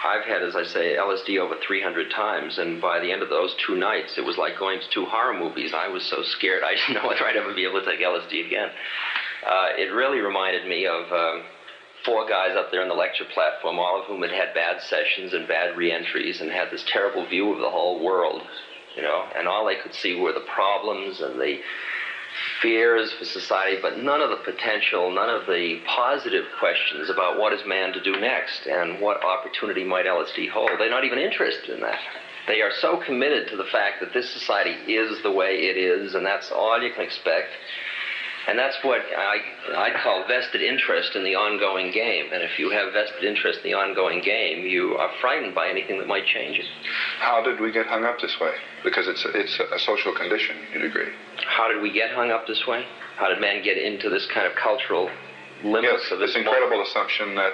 I've had, as I say, LSD over 300 times, and by the end of those 2 nights, it was like going to 2 horror movies. I was so scared I didn't know whether I'd ever be able to take LSD again. It really reminded me of 4 guys up there on the lecture platform, all of whom had had bad sessions and bad re-entries and had this terrible view of the whole world, you know, and all they could see were the problems and the fears for society, but none of the potential, none of the positive questions about what is man to do next and what opportunity might LSD hold. They're not even interested in that. They are so committed to the fact that this society is the way it is, and that's all you can expect. And that's what I'd call vested interest in the ongoing game. And if you have vested interest in the ongoing game, you are frightened by anything that might change it. How did we get hung up this way? Because it's a social condition, you'd agree. How did we get hung up this way? How did man get into this kind of cultural limits of this incredible assumption that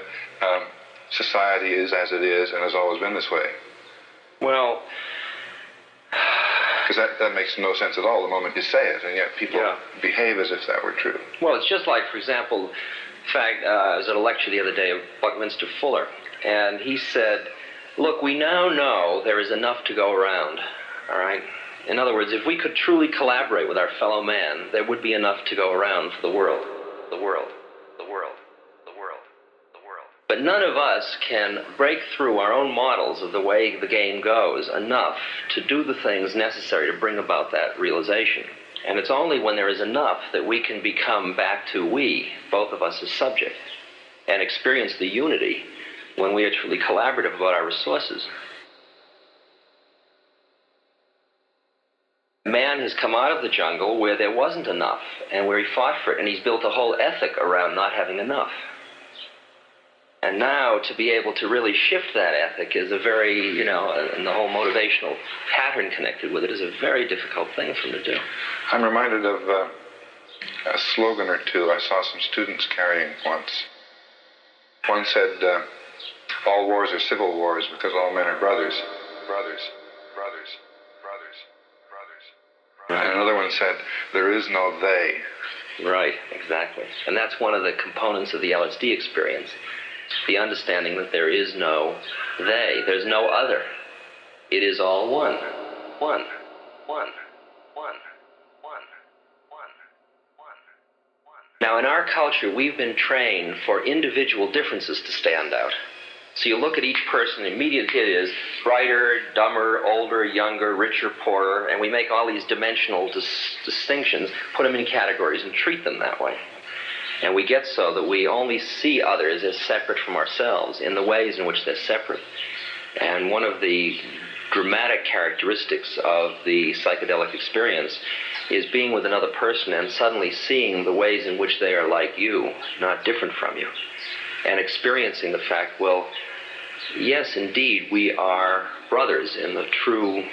society is as it is and has always been this way? Well, because that makes no sense at all the moment you say it, and yet people behave as if that were true. Well, it's just like, for example, in fact, I was at a lecture the other day of Buckminster Fuller, and he said, look, we now know there is enough to go around, all right? In other words, if we could truly collaborate with our fellow man, there would be enough to go around for the world, the world, the world, the world, the world. But none of us can break through our own models of the way the game goes enough to do the things necessary to bring about that realization. And it's only when there is enough that we can become back to we, both of us as subject, and experience the unity when we are truly collaborative about our resources. Man has come out of the jungle where there wasn't enough and where he fought for it, and he's built a whole ethic around not having enough. And now to be able to really shift that ethic is a very, you know, and the whole motivational pattern connected with it is a very difficult thing for him to do. I'm reminded of a slogan or two I saw some students carrying once. One said, all wars are civil wars because all men are brothers. Brothers, brothers, brothers, brothers. Right. And another one said, there is no they. Right, exactly. And that's one of the components of the LSD experience. The understanding that there is no they, there's no other. It is all one. One, one, one, one, one, one, one. Now, in our culture, we've been trained for individual differences to stand out. So you look at each person, the immediate hit is brighter, dumber, older, younger, richer, poorer, and we make all these dimensional distinctions, put them in categories, and treat them that way. And we get so that we only see others as separate from ourselves in the ways in which they're separate. And one of the dramatic characteristics of the psychedelic experience is being with another person and suddenly seeing the ways in which they are like you, not different from you. And experiencing the fact, well, yes, indeed, we are brothers in the true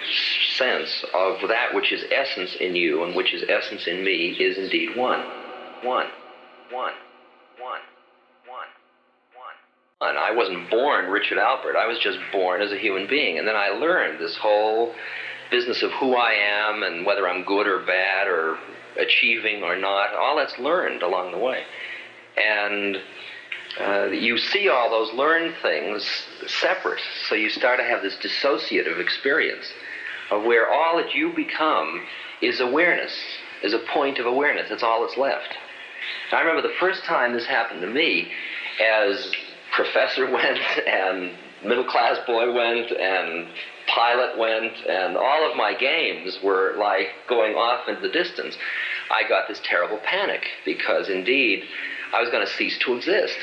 sense of that which is essence in you and which is essence in me is indeed one. One. One, one, one, one. And I wasn't born Richard Alpert. I was just born as a human being. And then I learned this whole business of who I am and whether I'm good or bad or achieving or not. All that's learned along the way. And you see all those learned things separate. So you start to have this dissociative experience of where all that you become is awareness, is a point of awareness. That's all that's left. I remember the first time this happened to me, as professor went, and middle-class boy went, and pilot went, and all of my games were like going off into the distance. I got this terrible panic, because indeed, I was going to cease to exist.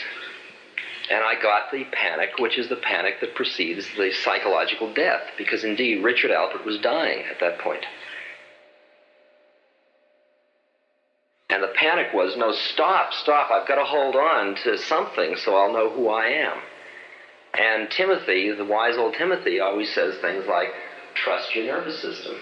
And I got the panic, which is the panic that precedes the psychological death, because indeed, Richard Alpert was dying at that point. And the panic was, no, stop, I've got to hold on to something so I'll know who I am. And Timothy, the wise old Timothy, always says things like, trust your nervous system.